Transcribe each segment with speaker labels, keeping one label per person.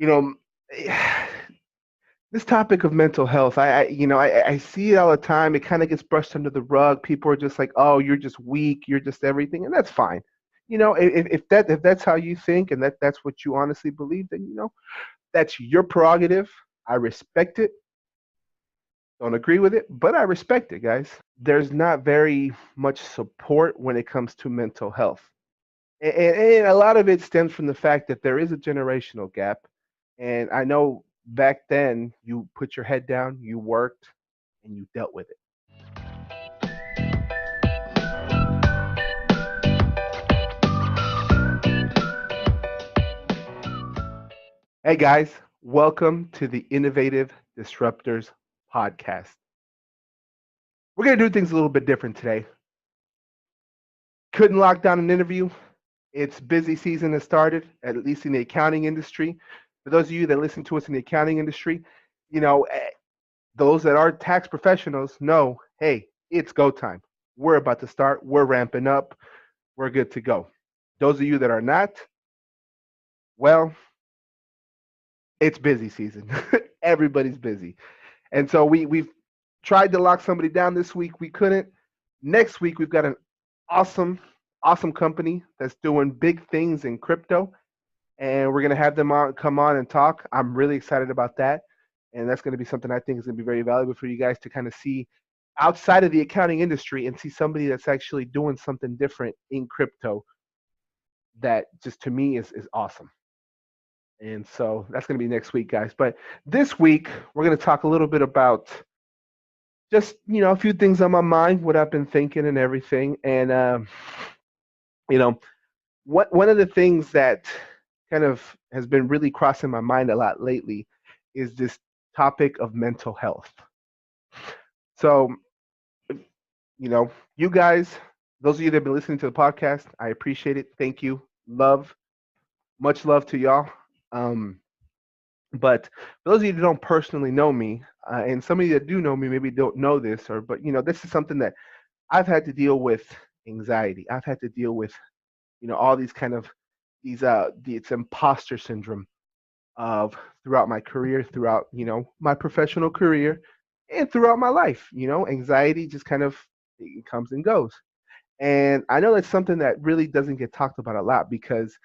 Speaker 1: you know, this topic of mental health, I see it all the time. It kind of gets brushed under the rug. People are just like, "Oh, you're just weak. You're just everything," and that's fine. If that's how you think and that's what you honestly believe, then that's your prerogative. I respect it. Don't agree with it, but I respect it, guys. There's not very much support when it comes to mental health. And a lot of it stems from the fact that there is a generational gap. And I know back then you put your head down, you worked, and you dealt with it. Hey guys, welcome to the Innovative Disruptors podcast. We're going to do things a little bit different today. Couldn't lock down an interview. It's busy season has started, at least in the accounting industry. For those of you that listen to us in the accounting industry, you know, those that are tax professionals know, hey, it's go time. We're about to start. We're ramping up. We're good to go. Those of you that are not, well, it's busy season. Everybody's busy. And so we've tried to lock somebody down this week. We couldn't. Next week, we've got an awesome, awesome company that's doing big things in crypto. And we're going to have them come on and talk. I'm really excited about that. And that's going to be something I think is going to be very valuable for you guys to kind of see outside of the accounting industry and see somebody that's actually doing something different in crypto that just to me is awesome. And so that's going to be next week, guys. But this week, we're going to talk a little bit about just, a few things on my mind, what I've been thinking and everything. And, one of the things that kind of has been really crossing my mind a lot lately is this topic of mental health. So, you guys, those of you that have been listening to the podcast, I appreciate it. Thank you. Much love to y'all. But for those of you that don't personally know me, and some of you that do know me maybe don't know this, but this is something that I've had to deal with anxiety. I've had to deal with, all these kind of it's imposter syndrome of throughout my career, throughout my professional career, and throughout my life. Anxiety just kind of it comes and goes, and I know that's something that really doesn't get talked about a lot because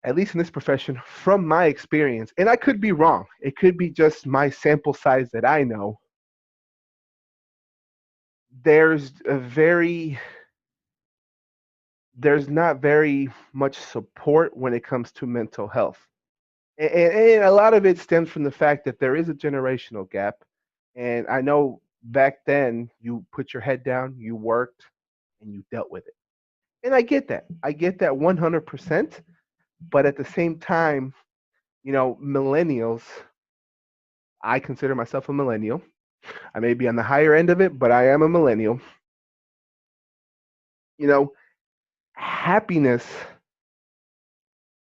Speaker 1: at least in this profession, from my experience, and I could be wrong, it could be just my sample size that I know, there's not very much support when it comes to mental health. And a lot of it stems from the fact that there is a generational gap. And I know back then you put your head down, you worked, and you dealt with it. And I get that. I get that 100%. But at the same time, millennials, I consider myself a millennial. I may be on the higher end of it, but I am a millennial. Happiness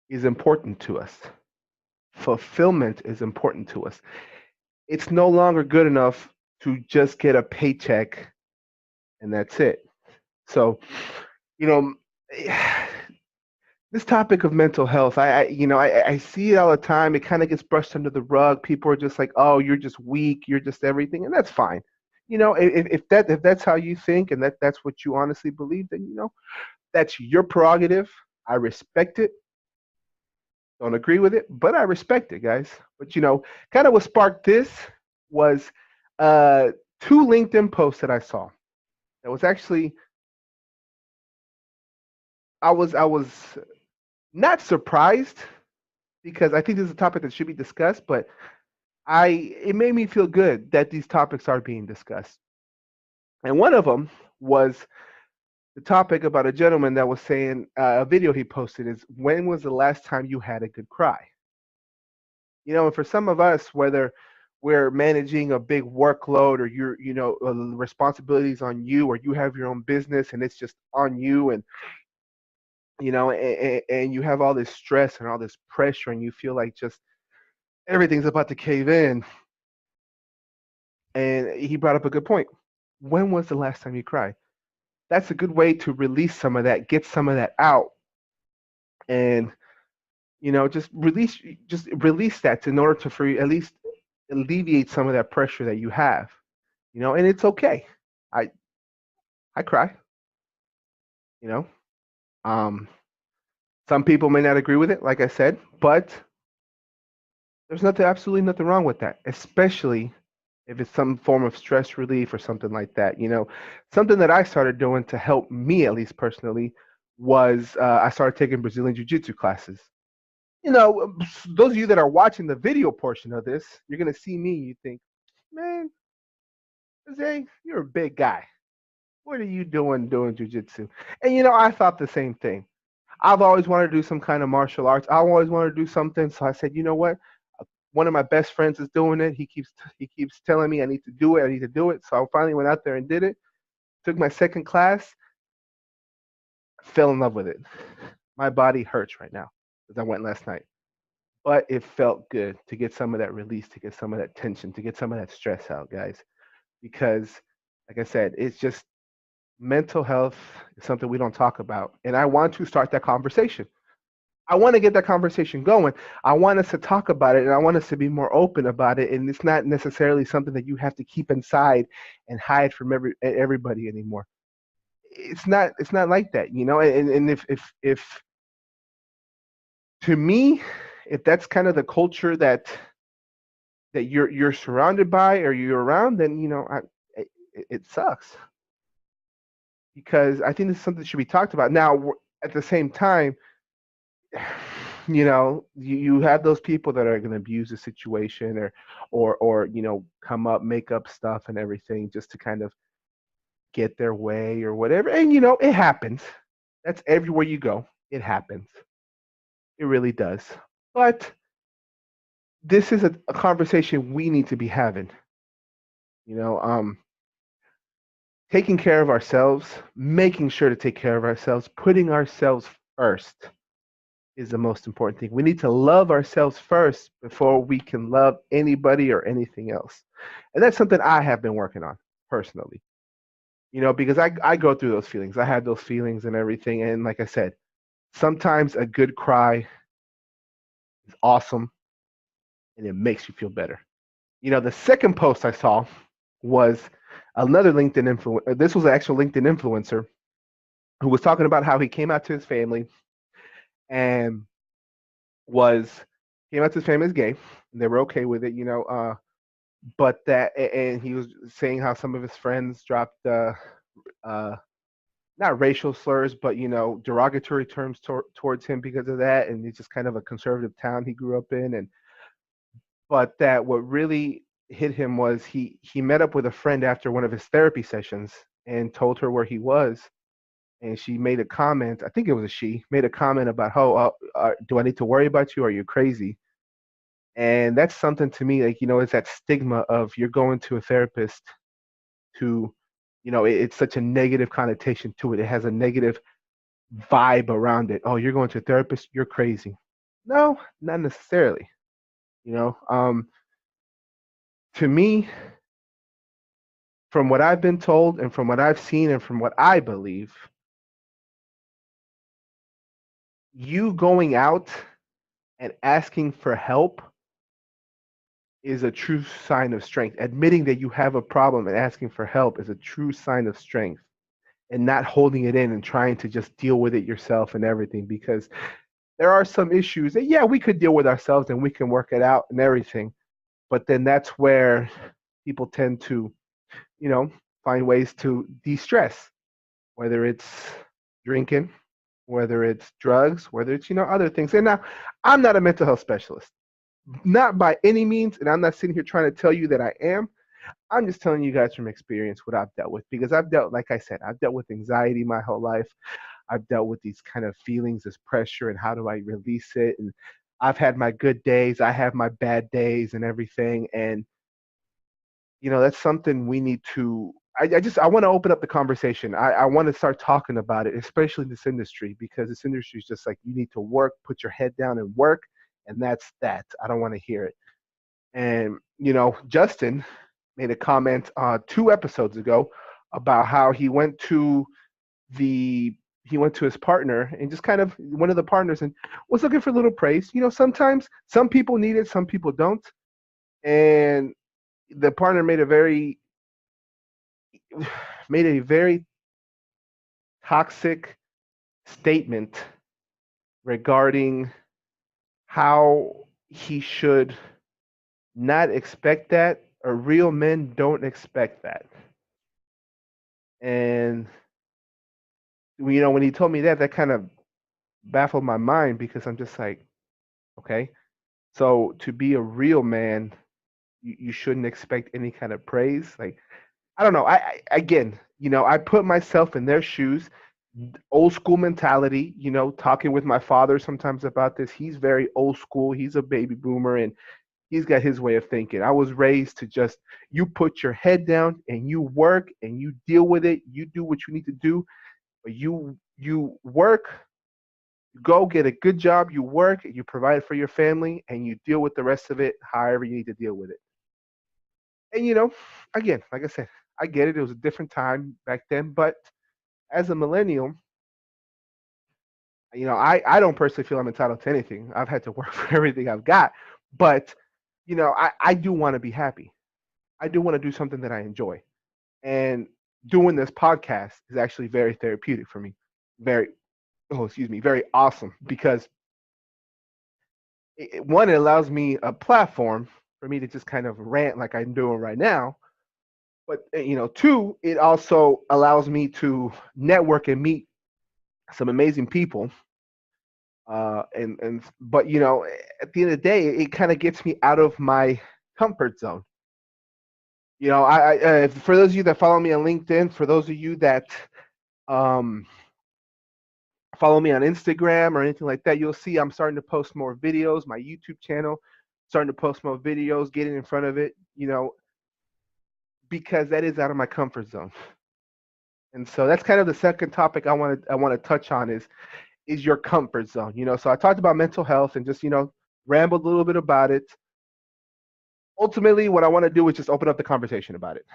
Speaker 1: is important to us. Fulfillment is important to us. It's no longer good enough to just get a paycheck and that's it. So, you know, this topic of mental health, I see it all the time. It kind of gets brushed under the rug. People are just like, "Oh, you're just weak. You're just everything," and that's fine. If that's how you think and that's what you honestly believe, then that's your prerogative. I respect it. Don't agree with it, but I respect it, guys. But kind of what sparked this was two LinkedIn posts that I saw. That was actually I was not surprised because I think this is a topic that should be discussed, but it made me feel good that these topics are being discussed. And one of them was the topic about a gentleman that was saying a video he posted is when was the last time you had a good cry? And for some of us, whether we're managing a big workload or responsibilities on you or you have your own business and it's just on you and and you have all this stress and all this pressure and you feel like just everything's about to cave in. And he brought up a good point. When was the last time you cried? That's a good way to release some of that, get some of that out. And just release that in order to for you at least alleviate some of that pressure that you have. And it's okay. I cry. You know, um, some people may not agree with it, like I said, but there's absolutely nothing wrong with that, especially if it's some form of stress relief or something like that. Something that I started doing to help me, at least personally, was I started taking Brazilian Jiu Jitsu classes. Those of you that are watching the video portion of this, you're going to see me and you think, man, Jose, you're a big guy. What are you doing Jiu Jitsu? And, I thought the same thing. I've always wanted to do some kind of martial arts. I always wanted to do something. So I said, you know what? One of my best friends is doing it. He keeps telling me I need to do it. I need to do it. So I finally went out there and did it. Took my second class. Fell in love with it. My body hurts right now because I went last night, but it felt good to get some of that release, to get some of that tension, to get some of that stress out, guys. Because, like I said, it's just mental health is something we don't talk about, and I want to start that conversation. I want to get that conversation going. I want us to talk about it, and I want us to be more open about it. And it's not necessarily something that you have to keep inside and hide from everybody anymore. It's not like that. And if to me, if that's kind of the culture that you're surrounded by or you're around, then it sucks, because I think this is something that should be talked about. Now, at the same time, you have those people that are going to abuse the situation, or come up, make up stuff and everything just to kind of get their way or whatever. And it happens. That's everywhere you go. It happens. It really does. But this is a conversation we need to be having. You know, taking care of ourselves, making sure to take care of ourselves, putting ourselves first is the most important thing. We need to love ourselves first before we can love anybody or anything else. And that's something I have been working on personally. Because I go through those feelings. I had those feelings and everything. And like I said, sometimes a good cry is awesome and it makes you feel better. The second post I saw was another LinkedIn influencer. This was an actual LinkedIn influencer who was talking about how he came out to his family and was came out to his family as gay, and they were okay with it, but that, and he was saying how some of his friends dropped not racial slurs, but derogatory terms towards him because of that, and it's just kind of a conservative town he grew up in, and but that what really hit him was he met up with a friend after one of his therapy sessions and told her where he was, and she made a comment. I think it was a she made a comment about how do I need to worry about you? Are you crazy? And that's something to me, like, it's that stigma of you're going to a therapist to, it's such a negative connotation to it. It has a negative vibe around it. Oh, you're going to a therapist, you're crazy. No, not necessarily. You know, to me, from what I've been told and from what I've seen and from what I believe, you going out and asking for help is a true sign of strength. Admitting that you have a problem and asking for help is a true sign of strength, and not holding it in and trying to just deal with it yourself and everything, because there are some issues that, yeah, we could deal with ourselves and we can work it out and everything. But then that's where people tend to, find ways to de-stress, whether it's drinking, whether it's drugs, whether it's, other things. And now, I'm not a mental health specialist, not by any means, and I'm not sitting here trying to tell you that I am. I'm just telling you guys from experience what I've dealt with, because like I said, I've dealt with anxiety my whole life. I've dealt with these kind of feelings, this pressure, and how do I release it? And I've had my good days, I have my bad days and everything. And, that's something we need to, I want to open up the conversation. I want to start talking about it, especially in this industry, because this industry is just like, you need to work, put your head down and work. And that's that. I don't want to hear it. And, Justin made a comment 2 episodes ago about how he went to the he went to his partner and just kind of one of the partners and was looking for a little praise. Sometimes some people need it, some people don't. And the partner made a very toxic statement regarding how he should not expect that, or real men don't expect that. And when he told me that, that kind of baffled my mind because I'm just like, okay, so to be a real man, you shouldn't expect any kind of praise. Like, I don't know. Again, I put myself in their shoes. Old school mentality. Talking with my father sometimes about this. He's very old school. He's a baby boomer, and he's got his way of thinking. I was raised to just, you put your head down and you work and you deal with it. You do what you need to do. But you work, go get a good job. You work, you provide for your family, and you deal with the rest of it however you need to deal with it. And again, like I said, I get it. It was a different time back then, but as a millennial, I don't personally feel I'm entitled to anything. I've had to work for everything I've got, but I do want to be happy. I do want to do something that I enjoy, and doing this podcast is actually very therapeutic for me. Very, oh, excuse me, very awesome because one, it allows me a platform for me to just kind of rant like I'm doing right now. But two, it also allows me to network and meet some amazing people. But at the end of the day, it kind of gets me out of my comfort zone. For those of you that follow me on LinkedIn, for those of you that um, follow me on Instagram or anything like that, you'll see I'm starting to post more videos. My YouTube channel, starting to post more videos, getting in front of it. Because that is out of my comfort zone. And so that's kind of the second topic I want to touch on is your comfort zone. So I talked about mental health and just rambled a little bit about it. Ultimately, what I want to do is just open up the conversation about it.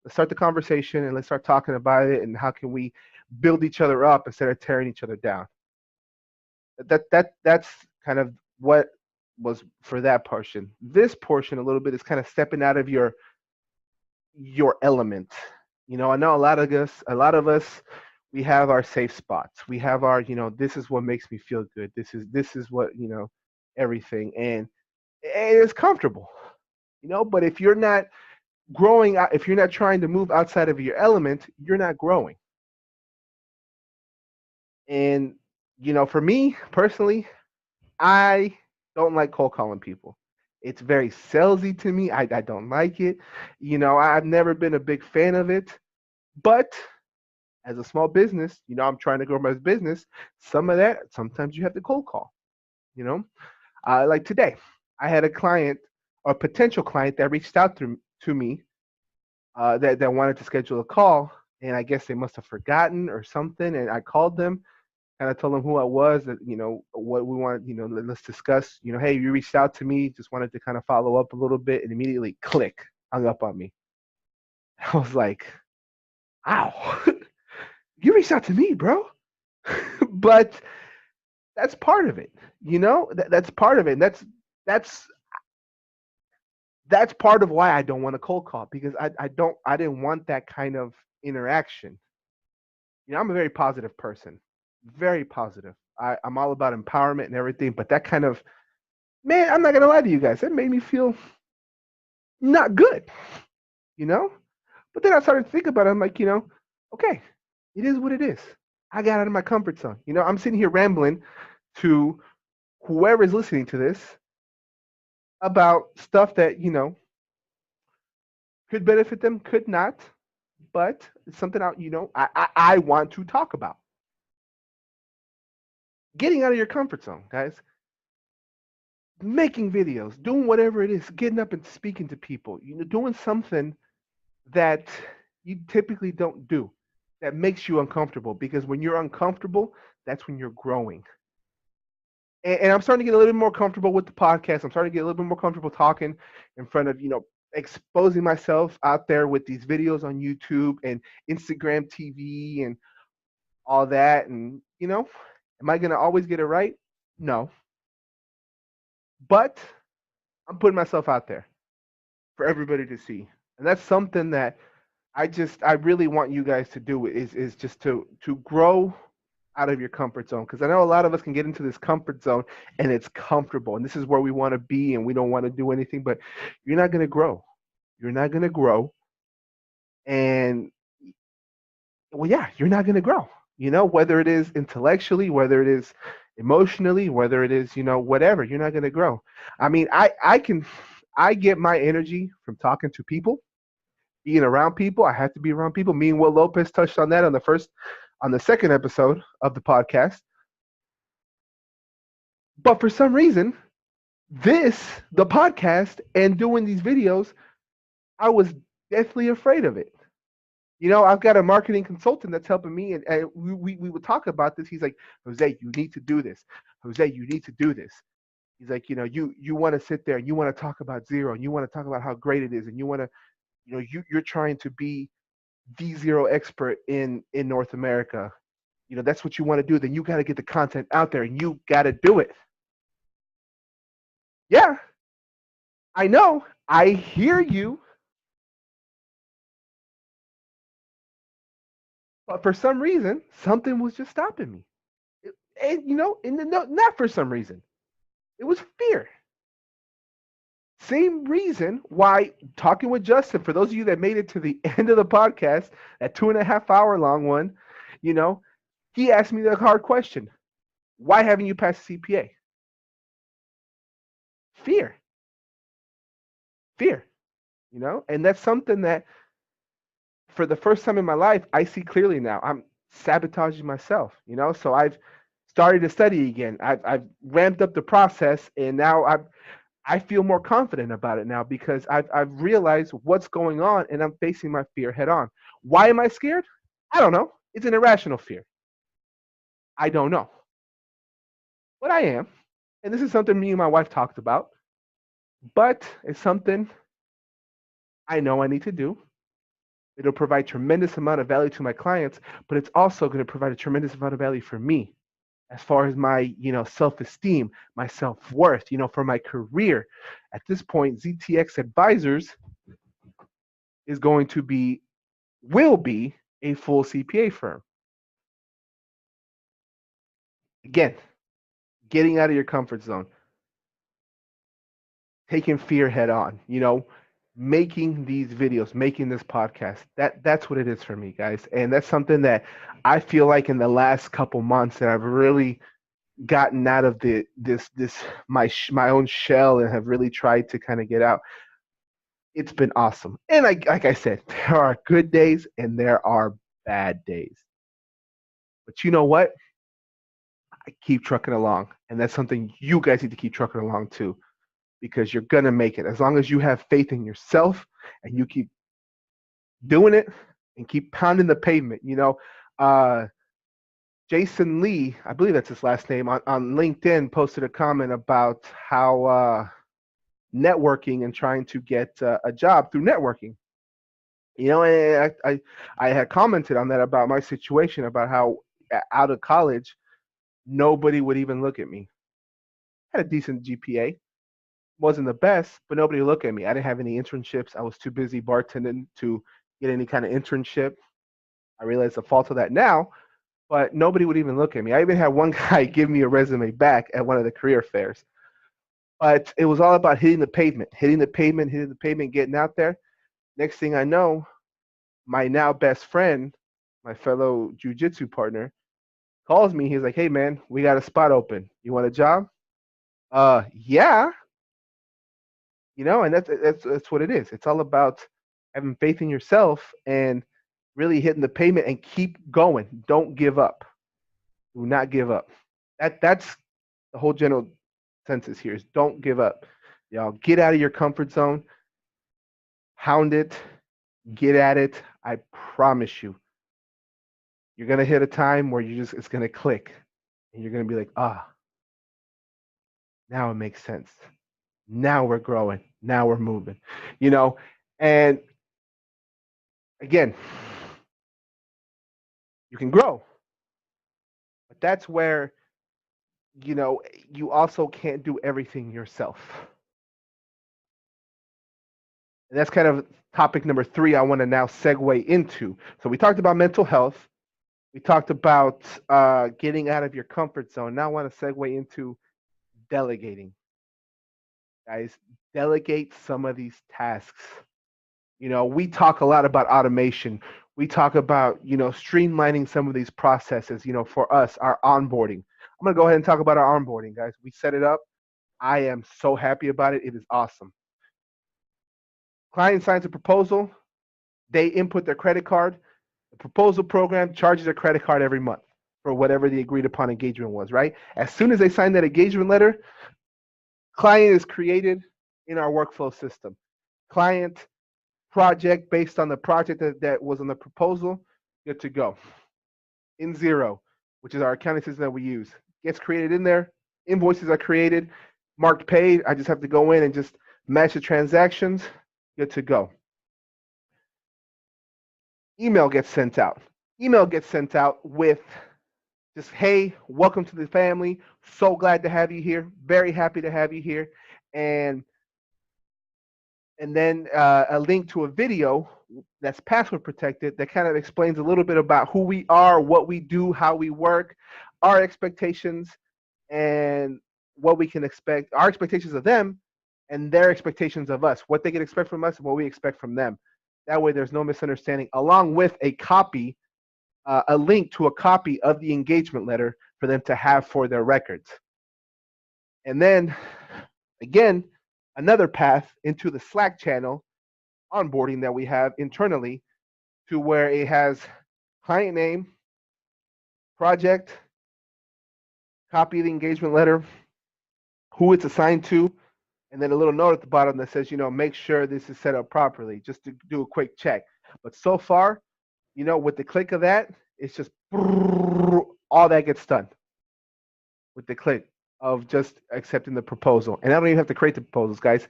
Speaker 1: Let's start the conversation and let's start talking about it and how can we build each other up instead of tearing each other down. That's kind of what was for that portion. This portion a little bit is kind of stepping out of your element. I know a lot of us, we have our safe spots. We have our, this is what makes me feel good. This is what, everything. And it's comfortable, but if you're not growing, if you're not trying to move outside of your element, you're not growing. And, for me personally, I don't like cold calling people. It's very salesy to me. I don't like it. I've never been a big fan of it. But as a small business, I'm trying to grow my business. Sometimes you have to cold call. Like today, I had a client, a potential client that reached out to me that wanted to schedule a call. And I guess they must have forgotten or something. And I called them and I told them who I was, that, what we want, let's discuss, hey, you reached out to me, just wanted to kind of follow up a little bit, and immediately click, hung up on me. I was like, wow, you reached out to me, bro. But that's part of it, that's part of it. And that's part of why I don't want to cold call, because I didn't want that kind of interaction. I'm a very positive person, very positive. I'm all about empowerment and everything, but that kind of, man, I'm not gonna lie to you guys, that made me feel not good, But then I started to think about it. I'm like, okay, it is what it is. I got out of my comfort zone. I'm sitting here rambling to whoever is listening to this about stuff that, could benefit them, could not, but it's something I want to talk about. Getting out of your comfort zone, guys. Making videos, doing whatever it is, getting up and speaking to people, doing something that you typically don't do, that makes you uncomfortable, because when you're uncomfortable, that's when you're growing. And I'm starting to get a little bit more comfortable with the podcast. I'm starting to get a little bit more comfortable talking in front of, exposing myself out there with these videos on YouTube and Instagram TV and all that. And, am I going to always get it right? No. But I'm putting myself out there for everybody to see. And that's something that I really want you guys to do is just to grow out of your comfort zone, because I know a lot of us can get into this comfort zone and it's comfortable and this is where we want to be and we don't want to do anything, but you're not going to grow. You're not going to grow. And well, yeah, you're not going to grow, whether it is intellectually, whether it is emotionally, whether it is, whatever, you're not going to grow. I mean, I get my energy from talking to people, being around people. I have to be around people. Me and Will Lopez touched on that on the second episode of the podcast. But for some reason, the podcast and doing these videos, I was deathly afraid of it. I've got a marketing consultant that's helping me, and we would talk about this. He's like, Jose, you need to do this. Jose, you need to do this. He's like, you want to sit there and you want to talk about zero and you want to talk about how great it is and you want to, you're trying to be the zero expert in North America. That's what you want to do. Then you got to get the content out there and you got to do it. Yeah, I know. I hear you. But for some reason, something was just stopping me. Not for some reason. It was fear. Same reason why talking with Justin, for those of you that made it to the end of the podcast, that 2.5 hour long one, he asked me the hard question. Why haven't you passed the CPA? Fear. Fear. And that's something that for the first time in my life, I see clearly now. I'm sabotaging myself, so I've started to study again. I've ramped up the process, and now I feel more confident about it now because I've realized what's going on and I'm facing my fear head on. Why am I scared? I don't know. It's an irrational fear. I don't know. But I am. And this is something me and my wife talked about. But it's something I know I need to do. It'll provide tremendous amount of value to my clients, but it's also going to provide a tremendous amount of value for me as far as my, self-esteem, my self-worth, for my career. At this point, ZTX Advisors will be a full CPA firm. Again, getting out of your comfort zone, taking fear head on, making these videos, making this podcast. That's what it is for me, guys. And that's something that I feel like in the last couple months that I've really gotten out of my own shell and have really tried to kind of get out. It's been awesome. And like I said, there are good days and there are bad days. But you know what? I keep trucking along. And that's something you guys need to keep trucking along too, because you're going to make it. As long as you have faith in yourself and you keep doing it and keep pounding the pavement, Jason Lee, I believe that's his last name, on LinkedIn posted a comment about how networking and trying to get a job through networking. And I had commented on that about my situation, about how out of college, nobody would even look at me. I had a decent GPA, wasn't the best, but nobody would look at me. I didn't have any internships. I was too busy bartending to get any kind of internship. I realize the fault of that now, but nobody would even look at me. I even had one guy give me a resume back at one of the career fairs. But it was all about hitting the pavement, getting out there. Next thing I know, my now best friend, my fellow jiu-jitsu partner, calls me. He's like, "Hey man, we got a spot open. You want a job?" Yeah. And that's what it is. It's all about having faith in yourself and really hitting the pavement and keep going. Don't give up. Do not give up. That's the whole general census here is don't give up. Y'all get out of your comfort zone, hound it, get at it. I promise you, you're gonna hit a time where it's gonna click, and you're gonna be like, now it makes sense. Now we're growing. Now we're moving. And again, you can grow, that's where, you also can't do everything yourself. And that's kind of topic number 3 I want to now segue into. So we talked about mental health. We talked about getting out of your comfort zone. Now I want to segue into delegating. Guys, delegate some of these tasks. We talk a lot about automation. We talk about, streamlining some of these processes, for us, our onboarding. I'm going to go ahead and talk about our onboarding, guys. We set it up. I am so happy about it. It is awesome. Client signs a proposal. They input their credit card. The proposal program charges their credit card every month for whatever the agreed upon engagement was, right? As soon as they sign that engagement letter, client is created in our workflow system. Client project based on the project that was on the proposal, good to go. In Zero, which is our accounting system that we use, gets created in there. Invoices are created, marked paid. I just have to go in and just match the transactions, good to go. Email gets sent out. Email gets sent out with just, hey, welcome to the family. So glad to have you here. Very happy to have you here. And then a link to a video that's password protected that kind of explains a little bit about who we are, what we do, how we work, our expectations, and what we can expect, our expectations of them and their expectations of us, what they can expect from us and what we expect from them. That way there's no misunderstanding, along with a copy, a link to a copy of the engagement letter for them to have for their records. And then, again, another path into the Slack channel onboarding that we have internally, to where it has client name, project, copy of the engagement letter, who it's assigned to, and then a little note at the bottom that says, make sure this is set up properly, just to do a quick check. But so far, with the click of that, it's just all that gets done with the click of just accepting the proposal. And I don't even have to create the proposals, guys.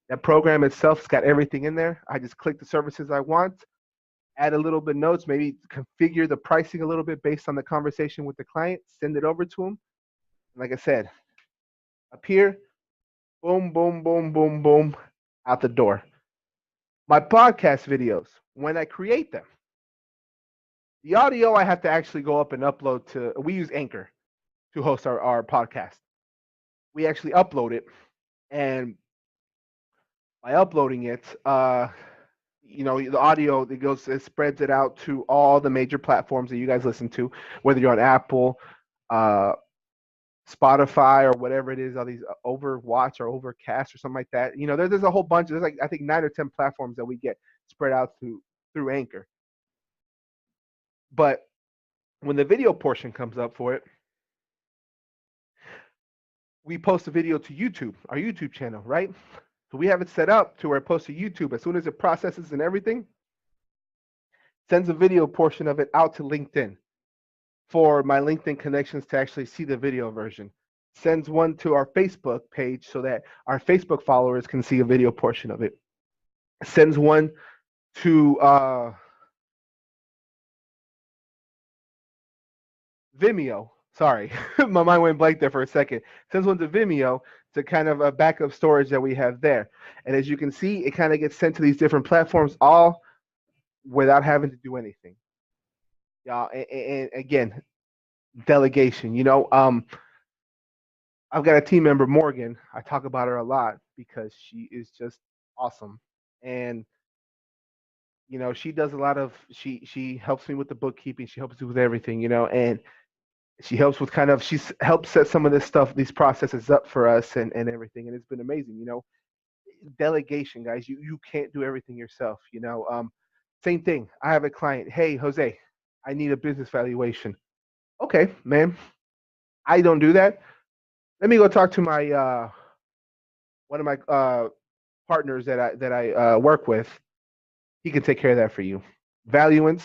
Speaker 1: That program itself has got everything in there. I just click the services I want, add a little bit of notes, maybe configure the pricing a little bit based on the conversation with the client, send it over to them. Like I said, up here, boom, boom, boom, boom, boom, out the door. My podcast videos, when I create them, the audio I have to actually go up and upload to, we use Anchor to host our podcast. We actually upload it, and by uploading it, the audio, it spreads it out to all the major platforms that you guys listen to, whether you're on Apple, Spotify, or whatever it is, all these Overwatch or Overcast or something like that. There's a whole bunch. There's I think 9 or 10 platforms that we get spread out through Anchor. But when the video portion comes up for it, we post a video to YouTube, our YouTube channel, right? So we have it set up to where it posts to YouTube. As soon as it processes and everything, sends a video portion of it out to LinkedIn for my LinkedIn connections to actually see the video version. Sends one to our Facebook page so that our Facebook followers can see a video portion of it. Sends one to Vimeo. Sorry, my mind went blank there for a second. Sends one to Vimeo to kind of a backup storage that we have there. And as you can see, it kind of gets sent to these different platforms, all without having to do anything. Yeah, and again, delegation. I've got a team member, Morgan. I talk about her a lot because she is just awesome. And she does a lot of, she helps me with the bookkeeping. She helps me with everything, and she helps with she's helped set some of this stuff, these processes up for us and everything. And it's been amazing, delegation, guys. You can't do everything yourself, same thing. I have a client. Hey, Jose, I need a business valuation. Okay, man. I don't do that. Let me go talk to my one of my partners that I work with. He can take care of that for you. Valuance.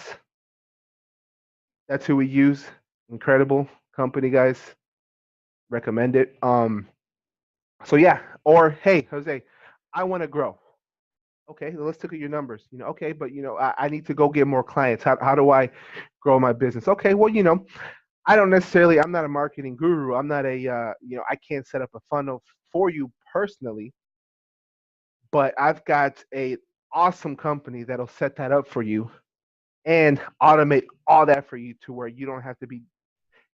Speaker 1: That's who we use. Incredible company, guys. Recommend it. So yeah. Or hey, Jose, I want to grow. Okay, let's look at your numbers. Okay, but I need to go get more clients. How do I grow my business? Okay, well, I don't necessarily. I'm not a marketing guru. I'm not a. I can't set up a funnel for you personally, but I've got a awesome company that'll set that up for you and automate all that for you to where you don't have to be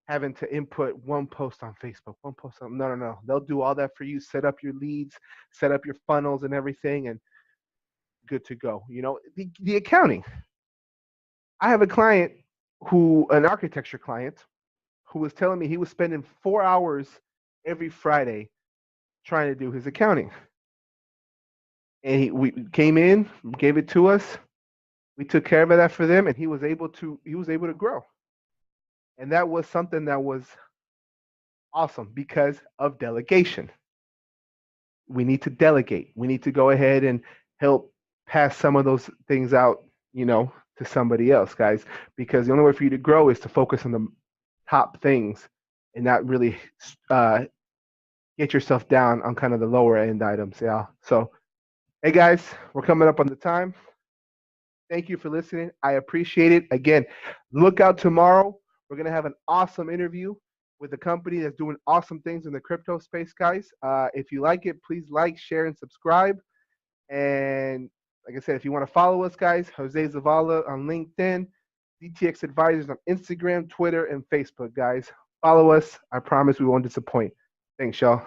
Speaker 1: having to input one post on Facebook, one post on no. They'll do all that for you, set up your leads, set up your funnels and everything, and good to go. The accounting. I have a client an architecture client, who was telling me he was spending 4 hours every Friday trying to do his accounting. And we came in, gave it to us. We took care of that for them, and he was able to grow. And that was something that was awesome because of delegation. We need to delegate. We need to go ahead and help pass some of those things out, to somebody else, guys, because the only way for you to grow is to focus on the top things and not really get yourself down on kind of the lower end items. Yeah. So, hey guys, we're coming up on the time. Thank you for listening. I appreciate it. Again, look out tomorrow. We're going to have an awesome interview with a company that's doing awesome things in the crypto space, guys. If you like it, please like, share, and subscribe. And like I said, if you want to follow us, guys, Jose Zavala on LinkedIn, DTX Advisors on Instagram, Twitter, and Facebook, guys. Follow us. I promise we won't disappoint. Thanks, y'all.